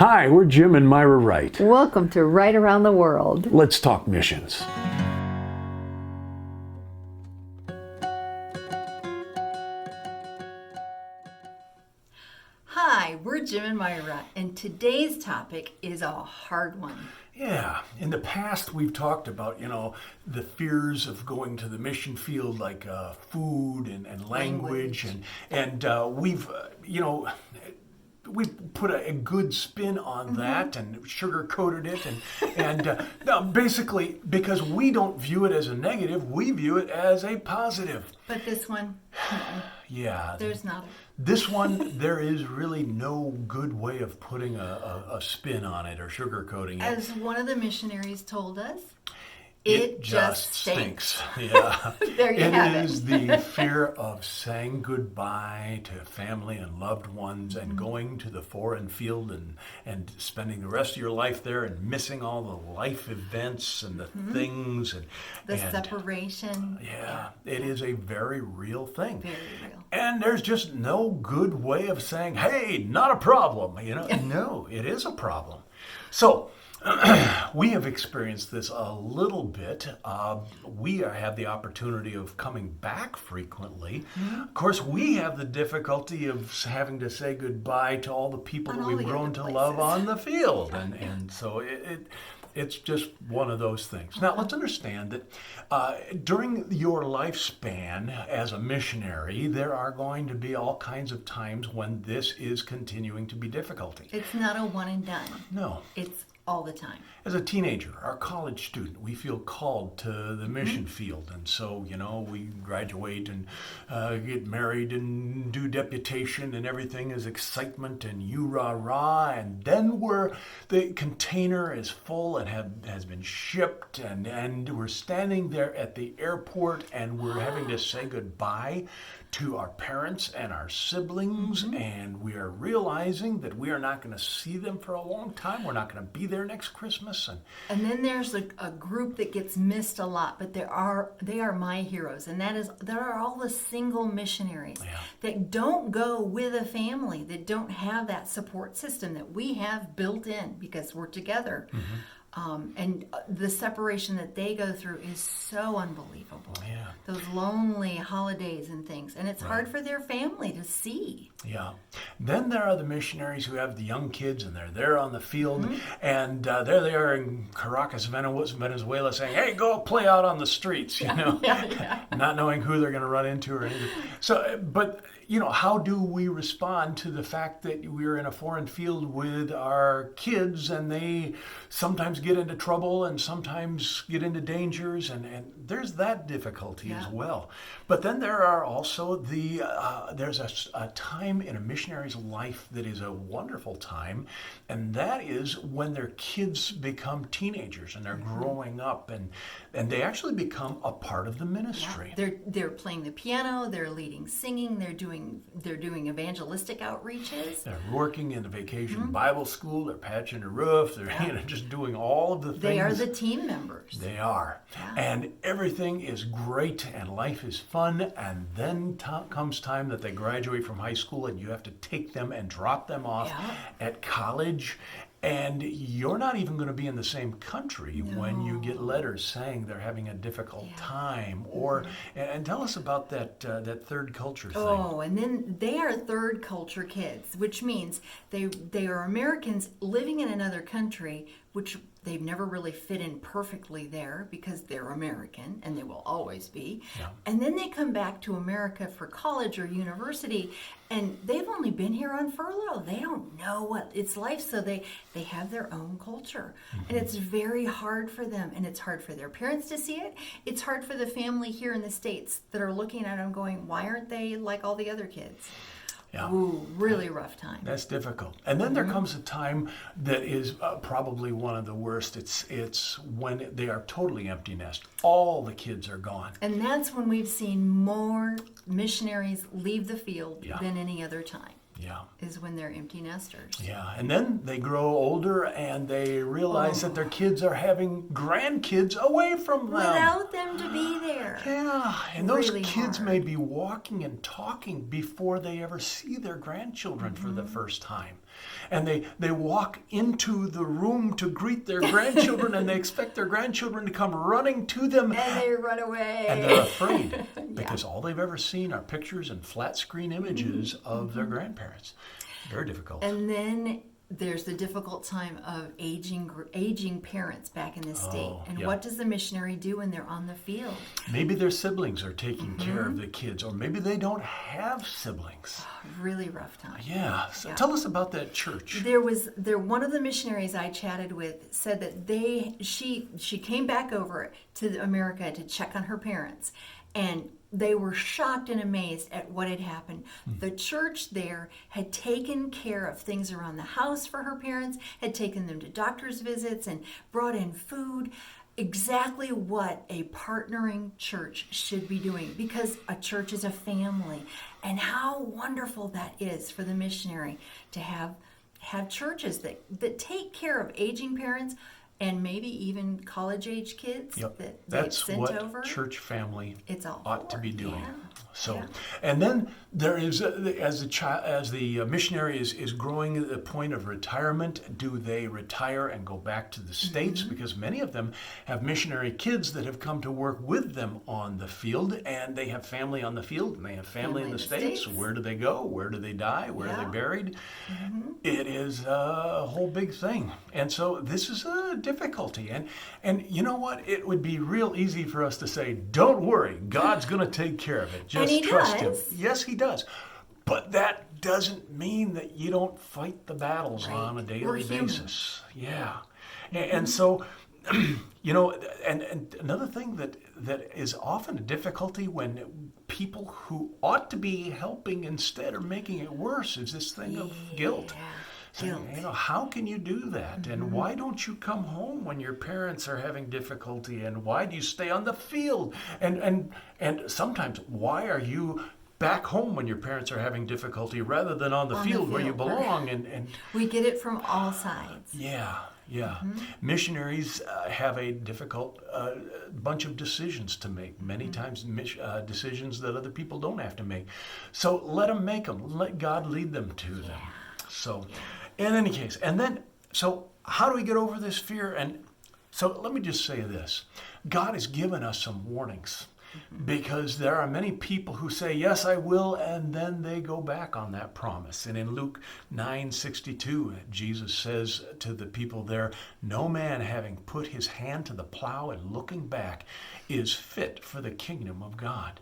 Hi, we're Jim and Myra Wright. Welcome to Right Around the World. Let's talk missions. Hi, we're Jim and Myra, and today's topic is a hard one. Yeah, in the past we've talked about, the fears of going to the mission field, like food and language. And we've put a good spin on that and sugar-coated it. And now basically, because we don't view it as a negative, we view it as a positive. But this one, Yeah. there's not. This one, there is really no good way of putting a spin on it or sugarcoating it. As one of the missionaries told us, it just stinks. Yeah. There you have it. It is the fear of saying goodbye to family and loved ones and going to the foreign field and spending the rest of your life there and missing all the life events and the things. The separation. Yeah, it is a very real thing. Very real. And there's just no good way of saying, hey, not a problem. No, it is a problem. So, we have experienced this a little bit. We have the opportunity of coming back frequently. Of course, we have the difficulty of having to say goodbye to all the people that we've grown to love on the field. And so it's just one of those things. Now, let's understand that during your lifespan as a missionary, there are going to be all kinds of times when this is continuing to be difficulty. It's not a one and done. No. It's all the time. As a teenager, or a college student, we feel called to the mission field. And so, we graduate and get married and do deputation and everything is excitement and you-rah-rah. And then the container is full and has been shipped and we're standing there at the airport and we're having to say goodbye to our parents and our siblings, and we are realizing that we are not going to see them for a long time. We're not going to be there next Christmas. And then there's a group that gets missed a lot, but they are my heroes, and there are all the single missionaries that don't go with a family, that don't have that support system that we have built in because we're together. And the separation that they go through is so unbelievable. Yeah. Those lonely holidays and things. And it's hard for their family to see. Yeah. Then there are the missionaries who have the young kids and they're there on the field. And there they are in Caracas, Venezuela saying, hey, go play out on the streets, not knowing who they're going to run into or anything. So, but how do we respond to the fact that we're in a foreign field with our kids and they sometimes get into trouble and sometimes get into dangers and there's that difficulty as well. But then there are also there's a time in a missionary's life that is a wonderful time, and that is when their kids become teenagers and they're growing up and they actually become a part of the ministry. Yeah. They're playing the piano, they're leading singing, they're doing evangelistic outreaches. They're working in the vacation Bible school, they're patching the roof, they're just doing all of the things. They are the team members. They are. Yeah. And everything is great and life is fun, and then comes time that they graduate from high school and you have to take them and drop them off at college. And you're not even going to be in the same country when you get letters saying they're having a difficult time. And tell us about that third culture thing. Oh, and then they are third culture kids, which means they are Americans living in another country, which they've never really fit in perfectly there because they're American and they will always be. Yeah. And then they come back to America for college or university and they've only been here on furlough. They don't know what it's like, so they have their own culture. And it's very hard for them, and it's hard for their parents to see it. It's hard for the family here in the States that are looking at them going, why aren't they like all the other kids? Yeah. Ooh, really rough time. That's difficult. And then there comes a time that is probably one of the worst. It's when they are totally empty nest. All the kids are gone. And that's when we've seen more missionaries leave the field than any other time. Yeah. Is when they're empty nesters. Yeah, and then they grow older and they realize that their kids are having grandkids away from them. Without them to be there. Yeah, and those really kids hard. may be walking and talking before they ever see their grandchildren for the first time. And they walk into the room to greet their grandchildren, and they expect their grandchildren to come running to them. And they run away. And they're afraid because all they've ever seen are pictures and flat screen images of their grandparents. Very difficult. And then there's the difficult time of aging parents back in the state. And what does the missionary do when they're on the field? Maybe their siblings are taking care of the kids, or maybe they don't have siblings. Really rough time. Yeah. So tell us about that church. One of the missionaries I chatted with said that she came back over to America to check on her parents, and they were shocked and amazed at what had happened. The church there had taken care of things around the house for her parents, had taken them to doctor's visits and brought in food. Exactly what a partnering church should be doing, because a church is a family. And how wonderful that is for the missionary to have churches that take care of aging parents, and maybe even college-age kids that That's sent what over. Church family ought to be doing. Yeah. So, and then there is, as the missionary is growing at the point of retirement, do they retire and go back to the States? Because many of them have missionary kids that have come to work with them on the field, and they have family on the field, and they have family in the States. Where do they go? Where do they die? Where are they buried? It is a whole big thing. And so this is a difficulty. And you know what? It would be real easy for us to say, don't worry, God's going to take care of it. Just trust Him. Yes, He does. But that doesn't mean that you don't fight the battles on a daily basis. Yeah. And so, you know, and another thing that is often a difficulty when people who ought to be helping instead are making it worse is this thing of guilt. Saying, you know, how can you do that? And why don't you come home when your parents are having difficulty? And why do you stay on the field? And sometimes, why are you back home when your parents are having difficulty rather than on the field where you belong? And we get it from all sides. Yeah. Missionaries have a difficult bunch of decisions to make. Many times decisions that other people don't have to make. So let them make them. Let God lead them to them. So, in any case, so how do we get over this fear? And so let me just say this. God has given us some warnings, because there are many people who say, yes, I will, and then they go back on that promise. And in Luke 9:62, Jesus says to the people there, no man having put his hand to the plow and looking back is fit for the kingdom of God.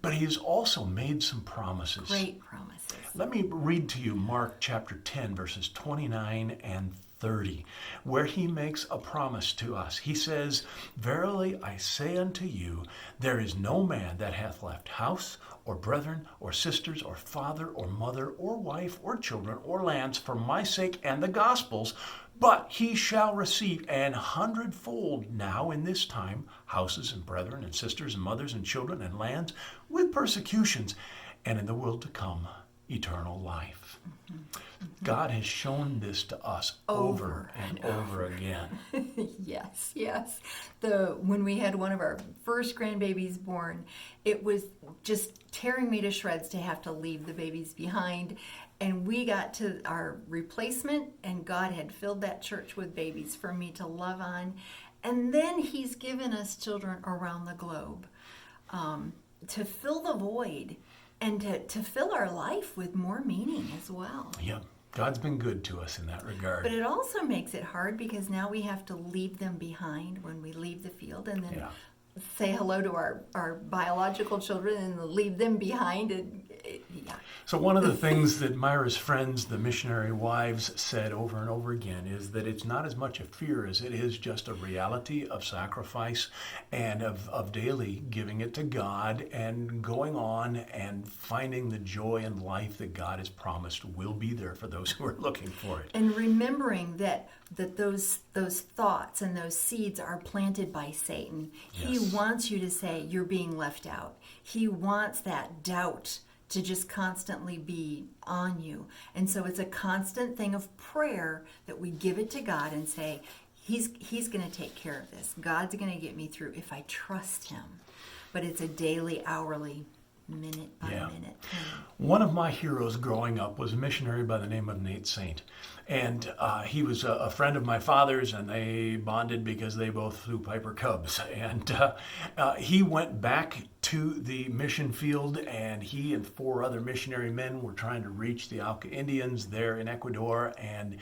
But he has also made some promises. Great promises. Let me read to you Mark chapter 10, verses 29 and 30, where he makes a promise to us. He says, verily I say unto you, there is no man that hath left house, or brethren, or sisters, or father, or mother, or wife, or children, or lands, for my sake and the gospel's, but he shall receive 100-fold now in this time, houses and brethren, and sisters, and mothers, and children, and lands, with persecutions, and in the world to come, eternal life. God has shown this to us over and over again. Yes. When we had one of our first grandbabies born, it was just tearing me to shreds to have to leave the babies behind. And we got to our replacement, and God had filled that church with babies for me to love on. And then He's given us children around the globe to fill the void and to fill our life with more meaning as well. Yeah, God's been good to us in that regard. But it also makes it hard, because now we have to leave them behind when we leave the field, and then say hello to our biological children and leave them behind. So one of the things that Myra's friends, the missionary wives, said over and over again is that it's not as much a fear as it is just a reality of sacrifice and of daily giving it to God and going on and finding the joy and life that God has promised will be there for those who are looking for it. And remembering that those thoughts and those seeds are planted by Satan. Yes. He wants you to say you're being left out. He wants that doubt to just constantly be on you. And so it's a constant thing of prayer that we give it to God and say, He's going to take care of this. God's going to get me through if I trust Him. But it's a daily, hourly minute by Yeah. minute. One of my heroes growing up was a missionary by the name of Nate Saint. And he was a friend of my father's, and they bonded because they both flew Piper Cubs. And he went back to the mission field, and he and 4 other missionary men were trying to reach the Auca Indians there in Ecuador, and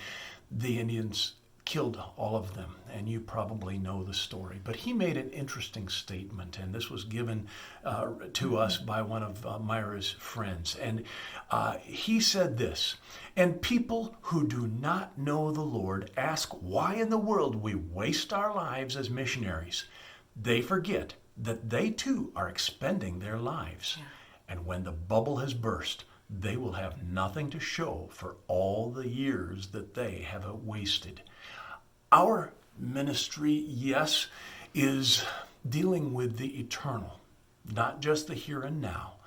the Indians killed all of them, and you probably know the story. But he made an interesting statement, and this was given to us by one of Myra's friends. And he said this, "And people who do not know the Lord ask why in the world we waste our lives as missionaries. They forget that they too are expending their lives. Yeah. And when the bubble has burst, they will have nothing to show for all the years that they have wasted." Our ministry, yes, is dealing with the eternal, not just the here and now,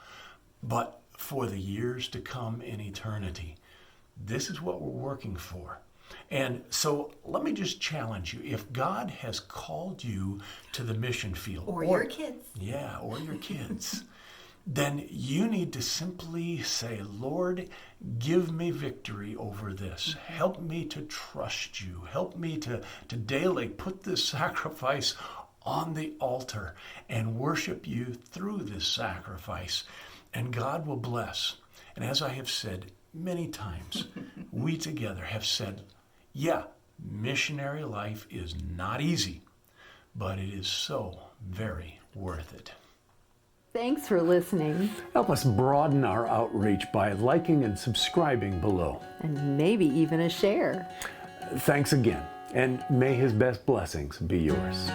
but for the years to come in eternity. This is what we're working for. And so let me just challenge you. If God has called you to the mission field, Or your kids. yeah, or your kids, then you need to simply say, "Lord, give me victory over this. Help me to trust you. Help me to daily put this sacrifice on the altar and worship you through this sacrifice." And God will bless. And as I have said many times, we together have said, yeah, missionary life is not easy, but it is so very worth it. Thanks for listening, Help us broaden our outreach by liking and subscribing below. and maybe even a share. Thanks again, and may His best blessings be yours.